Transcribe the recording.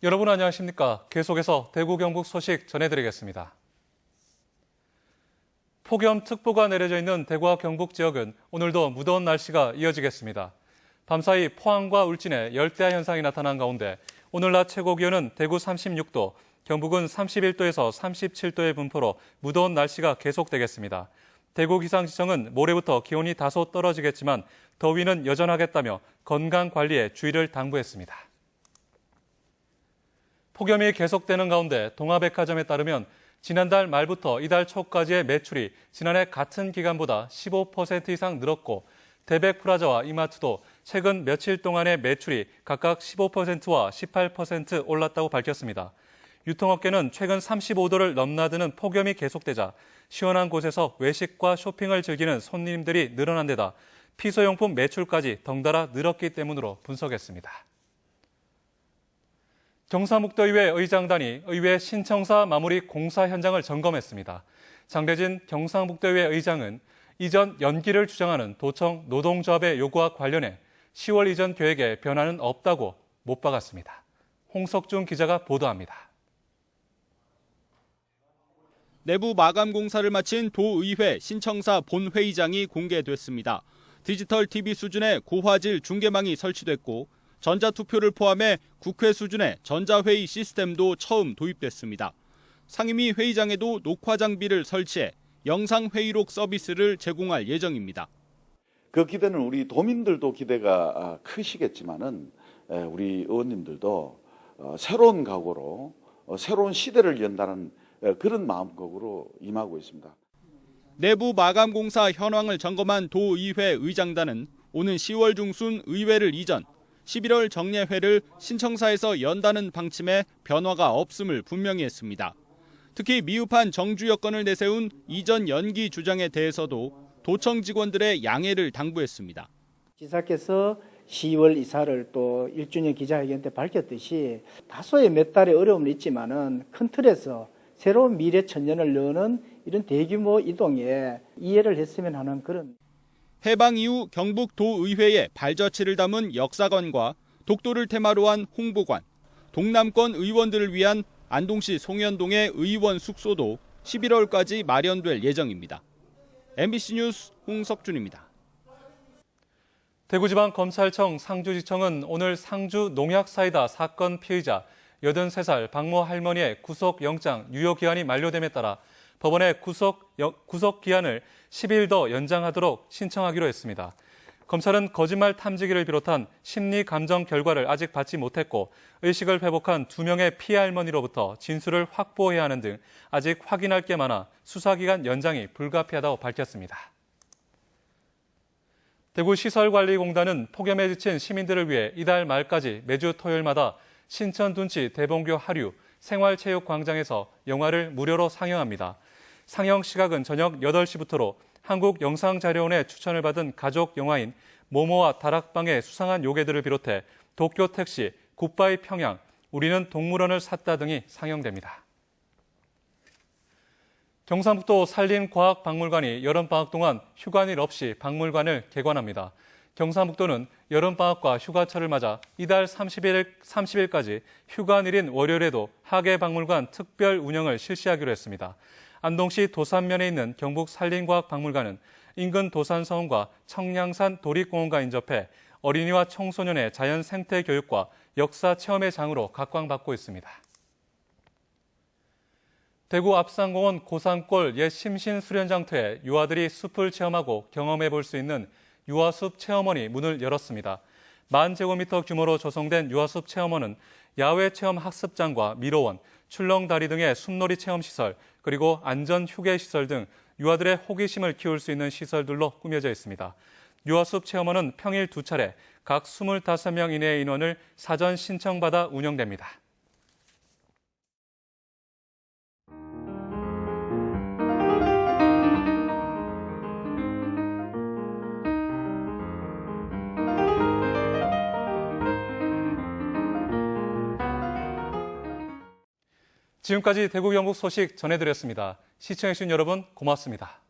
여러분 안녕하십니까? 계속해서 대구 경북 소식 전해드리겠습니다. 폭염특보가 내려져 있는 대구와 경북 지역은 오늘도 무더운 날씨가 이어지겠습니다. 밤사이 포항과 울진에 열대야 현상이 나타난 가운데 오늘 낮 최고 기온은 대구 36도, 경북은 31도에서 37도의 분포로 무더운 날씨가 계속되겠습니다. 대구기상지청은 모레부터 기온이 다소 떨어지겠지만 더위는 여전하겠다며 건강관리에 주의를 당부했습니다. 폭염이 계속되는 가운데 동아백화점에 따르면 지난달 말부터 이달 초까지의 매출이 지난해 같은 기간보다 15% 이상 늘었고 대백프라자와 이마트도 최근 며칠 동안의 매출이 각각 15%와 18% 올랐다고 밝혔습니다. 유통업계는 최근 35도를 넘나드는 폭염이 계속되자 시원한 곳에서 외식과 쇼핑을 즐기는 손님들이 늘어난 데다 피서용품 매출까지 덩달아 늘었기 때문으로 분석했습니다. 경상북도의회 의장단이 의회 신청사 마무리 공사 현장을 점검했습니다. 장대진 경상북도의회 의장은 이전 연기를 주장하는 도청 노동조합의 요구와 관련해 10월 이전 계획에 변화는 없다고 못 박았습니다. 홍석준 기자가 보도합니다. 내부 마감 공사를 마친 도의회 신청사 본회의장이 공개됐습니다. 디지털 TV 수준의 고화질 중계망이 설치됐고 전자투표를 포함해 국회 수준의 전자회의 시스템도 처음 도입됐습니다. 상임위 회의장에도 녹화 장비를 설치해 영상회의록 서비스를 제공할 예정입니다. 그 기대는 우리 도민들도 기대가 크시겠지만은 우리 의원님들도 새로운 각오로 새로운 시대를 연다는 그런 마음먹으로 임하고 있습니다. 내부 마감 공사 현황을 점검한 도의회 의장단은 오는 10월 중순 의회를 이전, 11월 정례회를 신청사에서 연다는 방침에 변화가 없음을 분명히 했습니다. 특히 미흡한 정주 여건을 내세운 이전 연기 주장에 대해서도 도청 직원들의 양해를 당부했습니다. 지사께서 10월 이사를 또 1주년 기자회견 때 밝혔듯이 다소의 몇 달의 어려움은 있지만은 큰 틀에서 새로운 미래 천년을 여는 이런 대규모 이동에 이해를 했으면 하는 그런. 해방 이후 경북 도의회에 발자취를 담은 역사관과 독도를 테마로 한 홍보관, 동남권 의원들을 위한 안동시 송현동의 의원 숙소도 11월까지 마련될 예정입니다. MBC 뉴스 홍석준입니다. 대구지방검찰청 상주지청은 오늘 상주 농약사이다 사건 피의자 83살 박모 할머니의 구속영장 유효기한이 만료됨에 따라 법원에 구속기한을 10일 더 연장하도록 신청하기로 했습니다. 검찰은 거짓말 탐지기를 비롯한 심리 감정 결과를 아직 받지 못했고 의식을 회복한 2명의 피해 할머니로부터 진술을 확보해야 하는 등 아직 확인할 게 많아 수사기간 연장이 불가피하다고 밝혔습니다. 대구시설관리공단은 폭염에 지친 시민들을 위해 이달 말까지 매주 토요일마다 신천둔치 대봉교 하류 생활체육광장에서 영화를 무료로 상영합니다. 상영 시각은 저녁 8시부터로 한국영상자료원의 추천을 받은 가족 영화인 모모와 다락방의 수상한 요괴들을 비롯해 도쿄택시, 굿바이 평양, 우리는 동물원을 샀다 등이 상영됩니다. 경상북도 산림과학박물관이 여름방학 동안 휴관일 없이 박물관을 개관합니다. 경상북도는 여름방학과 휴가철을 맞아 이달 30일까지 휴관일인 월요일에도 하계박물관 특별 운영을 실시하기로 했습니다. 안동시 도산면에 있는 경북산림과학박물관은 인근 도산서원과 청량산 도립공원과 인접해 어린이와 청소년의 자연 생태 교육과 역사 체험의 장으로 각광받고 있습니다. 대구 압산공원 고산골 옛 심신 수련장터에 유아들이 숲을 체험하고 경험해 볼 수 있는 유아숲 체험원이 문을 열었습니다. 10,000제곱미터 규모로 조성된 유아숲 체험원은 야외 체험 학습장과 미로원, 출렁다리 등의 숲놀이 체험시설, 그리고 안전 휴게 시설 등 유아들의 호기심을 키울 수 있는 시설들로 꾸며져 있습니다. 유아숲 체험원은 평일 2차례 각 25명 이내의 인원을 사전 신청받아 운영됩니다. 지금까지 대구 경북 소식 전해드렸습니다. 시청해주신 여러분 고맙습니다.